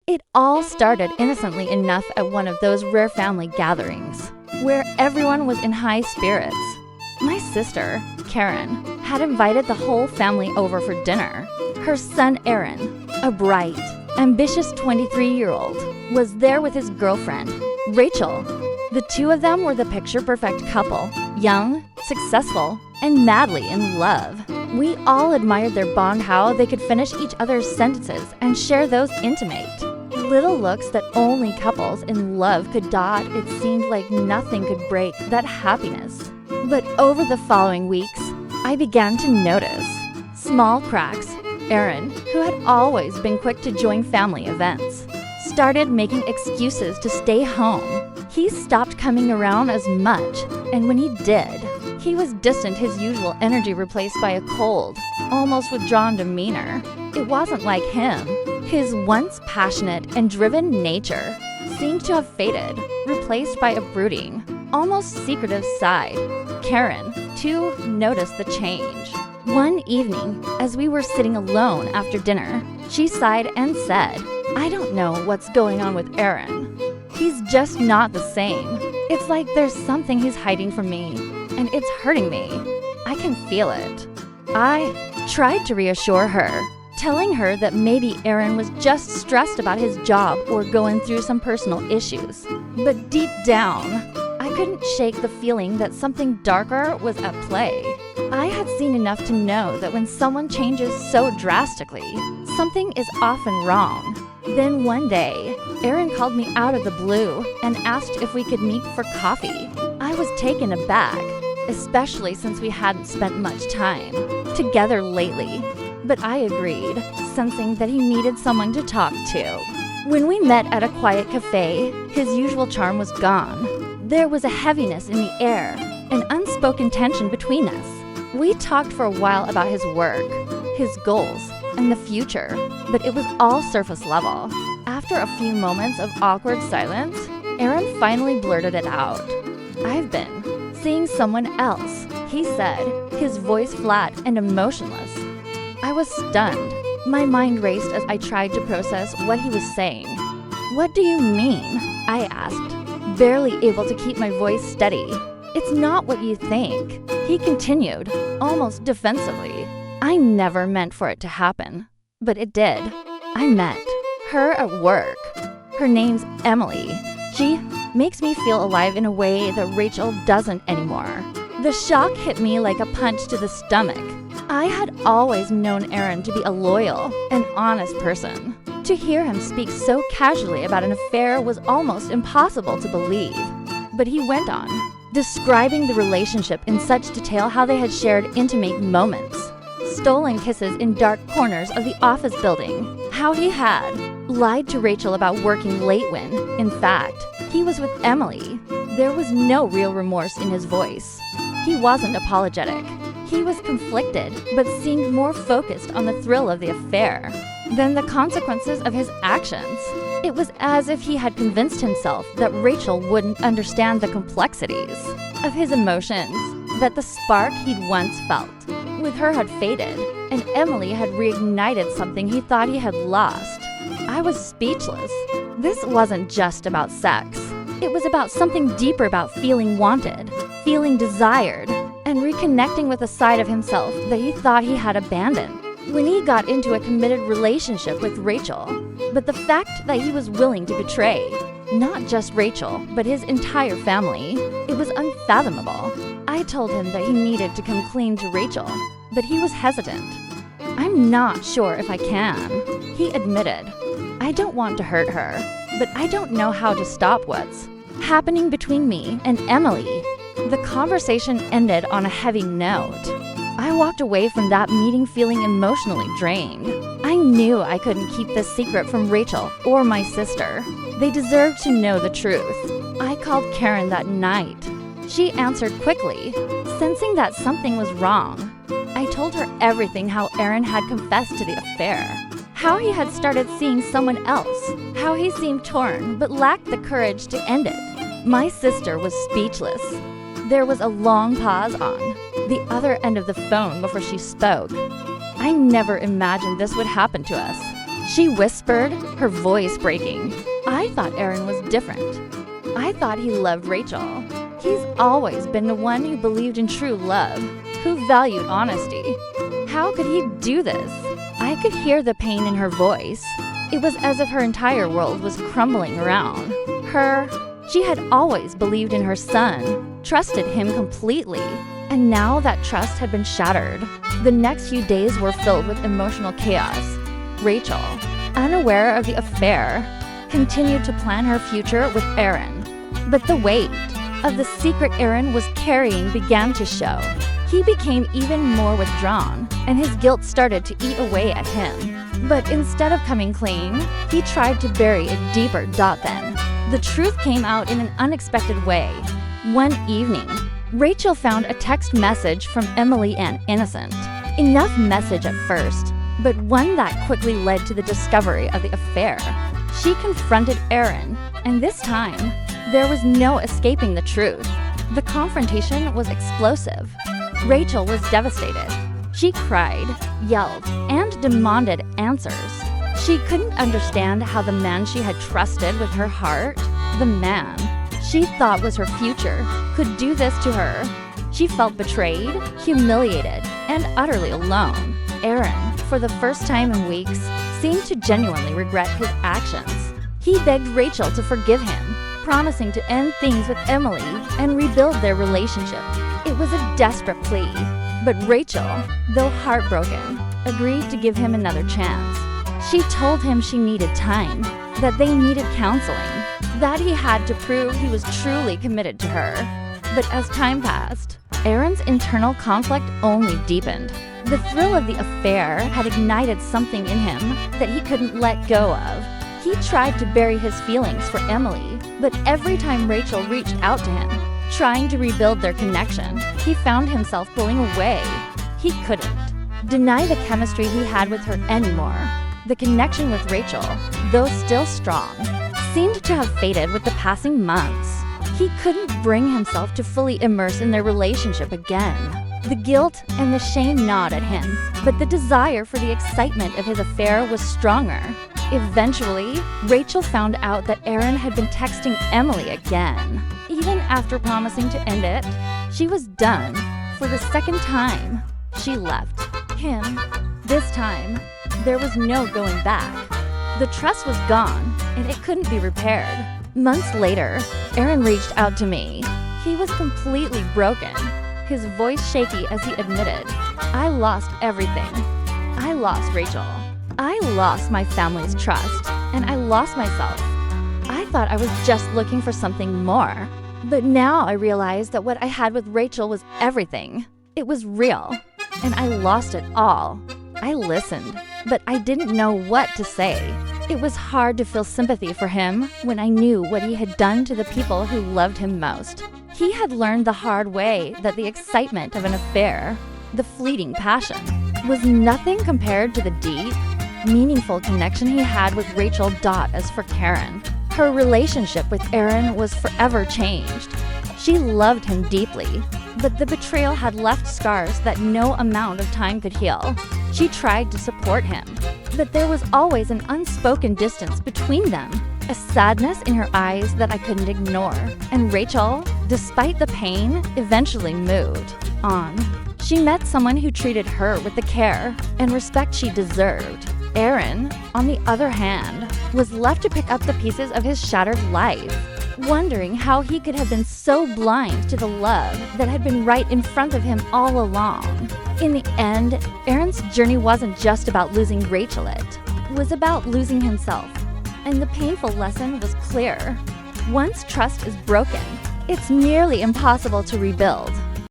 It all started innocently enough at one of those rare family gatherings, where everyone was in high spirits. My sister, Karen, had invited the whole family over for dinner. Her son Aaron, a bright, ambitious 23-year-old, was there with his girlfriend, Rachel. The two of them were the picture-perfect couple, young, successful, and madly in love. We all admired their bond, how they could finish each other's sentences and share those intimate. Little looks that only couples in love could dot. It seemed like nothing could break that happiness. But over the following weeks, I began to notice small cracks. Aaron, who had always been quick to join family events, started making excuses to stay home. He stopped coming around as much, and when he did, he was distant, his usual energy replaced by a cold, almost withdrawn demeanor. It wasn't like him. His once passionate and driven nature seemed to have faded, replaced by a brooding, almost secretive side. Karen, too, noticed the change. One evening, as we were sitting alone after dinner, she sighed and said, "I don't know what's going on with Aaron. He's just not the same. It's like there's something he's hiding from me, and it's hurting me. I can feel it." I tried to reassure her, telling her that maybe Aaron was just stressed about his job or going through some personal issues. But deep down, I couldn't shake the feeling that something darker was at play. I had seen enough to know that when someone changes so drastically, something is often wrong. Then one day, Aaron called me out of the blue and asked if we could meet for coffee. I was taken aback, especially since we hadn't spent much time together lately. But I agreed, sensing that he needed someone to talk to. When we met at a quiet cafe, his usual charm was gone. There was a heaviness in the air, an unspoken tension between us. We talked for a while about his work, his goals, and the future, but it was all surface level. After a few moments of awkward silence, Aaron finally blurted it out. "I've been seeing someone else," he said, his voice flat and emotionless. I was stunned. My mind raced as I tried to process what he was saying. "What do you mean?" I asked, barely able to keep my voice steady. "It's not what you think," he continued, almost defensively. "I never meant for it to happen, but it did. I met her at work. Her name's Emily. She makes me feel alive in a way that Rachel doesn't anymore." The shock hit me like a punch to the stomach. I had always known Aaron to be a loyal and honest person. To hear him speak so casually about an affair was almost impossible to believe. But he went on, describing the relationship in such detail, how they had shared intimate moments, stolen kisses in dark corners of the office building, how he had lied to Rachel about working late when, in fact, he was with Emily. There was no real remorse in his voice. He wasn't apologetic. He was conflicted, but seemed more focused on the thrill of the affair than the consequences of his actions. It was as if he had convinced himself that Rachel wouldn't understand the complexities of his emotions, that the spark he'd once felt with her had faded, and Emily had reignited something he thought he had lost. I was speechless. This wasn't just about sex. It was about something deeper, about feeling wanted, feeling desired, and reconnecting with a side of himself that he thought he had abandoned when he got into a committed relationship with Rachel. But the fact that he was willing to betray not just Rachel, but his entire family, it was unfathomable. I told him that he needed to come clean to Rachel, but he was hesitant. "I'm not sure if I can," he admitted. "I don't want to hurt her, but I don't know how to stop what's happening between me and Emily." The conversation ended on a heavy note. I walked away from that meeting feeling emotionally drained. I knew I couldn't keep this secret from Rachel or my sister. They deserved to know the truth. I called Karen that night. She answered quickly, sensing that something was wrong. I told her everything, how Aaron had confessed to the affair, how he had started seeing someone else, how he seemed torn but lacked the courage to end it. My sister was speechless. There was a long pause on the other end of the phone before she spoke. "I never imagined this would happen to us," She whispered, her voice breaking. I thought Aaron was different. I thought he loved Rachel. He's always been the one who believed in true love, who valued honesty. How could he do this? I could hear the pain in her voice. It was as if her entire world was crumbling around her. She had always believed in her son, trusted him completely, and now that trust had been shattered. The next few days were filled with emotional chaos. Rachel, unaware of the affair, continued to plan her future with Aaron. But the weight of the secret Aaron was carrying began to show. He became even more withdrawn, and his guilt started to eat away at him. But instead of coming clean, he tried to bury it deeper. Then, the truth came out in an unexpected way. One evening, Rachel found a text message from Emily and Innocent. Enough message at first, but one that quickly led to the discovery of the affair. She confronted Aaron, and this time, there was no escaping the truth. The confrontation was explosive. Rachel was devastated. She cried, yelled, and demanded answers. She couldn't understand how the man she had trusted with her heart, the man she thought was her future, could do this to her. She felt betrayed, humiliated, and utterly alone. Aaron, for the first time in weeks, seemed to genuinely regret his actions. He begged Rachel to forgive him, promising to end things with Emily and rebuild their relationship. It was a desperate plea, but Rachel, though heartbroken, agreed to give him another chance. She told him she needed time, that they needed counseling, that he had to prove he was truly committed to her. But as time passed, Aaron's internal conflict only deepened. The thrill of the affair had ignited something in him that he couldn't let go of. He tried to bury his feelings for Emily, but every time Rachel reached out to him, trying to rebuild their connection, he found himself pulling away. He couldn't deny the chemistry he had with her anymore. The connection with Rachel, though still strong, seemed to have faded with the passing months. He couldn't bring himself to fully immerse in their relationship again. The guilt and the shame gnawed at him, but the desire for the excitement of his affair was stronger. Eventually, Rachel found out that Aaron had been texting Emily again. Even after promising to end it, she was done. For the second time, she left him. This time, there was no going back. The trust was gone, and it couldn't be repaired. Months later, Aaron reached out to me. He was completely broken, his voice shaky as he admitted, "I lost everything. I lost Rachel. I lost my family's trust, and I lost myself. I thought I was just looking for something more. But now I realized that what I had with Rachel was everything. It was real, and I lost it all." I listened, but I didn't know what to say. It was hard to feel sympathy for him when I knew what he had done to the people who loved him most. He had learned the hard way that the excitement of an affair, the fleeting passion, was nothing compared to the deep, meaningful connection he had with Rachel. As for Karen, her relationship with Aaron was forever changed. She loved him deeply, but the betrayal had left scars that no amount of time could heal. She tried to support him, but there was always an unspoken distance between them, a sadness in her eyes that I couldn't ignore. And Rachel, despite the pain, eventually moved on. She met someone who treated her with the care and respect she deserved. Aaron, on the other hand, was left to pick up the pieces of his shattered life, wondering how he could have been so blind to the love that had been right in front of him all along. In the end, Aaron's journey wasn't just about losing Rachel, it was about losing himself. And the painful lesson was clear. Once trust is broken, it's nearly impossible to rebuild.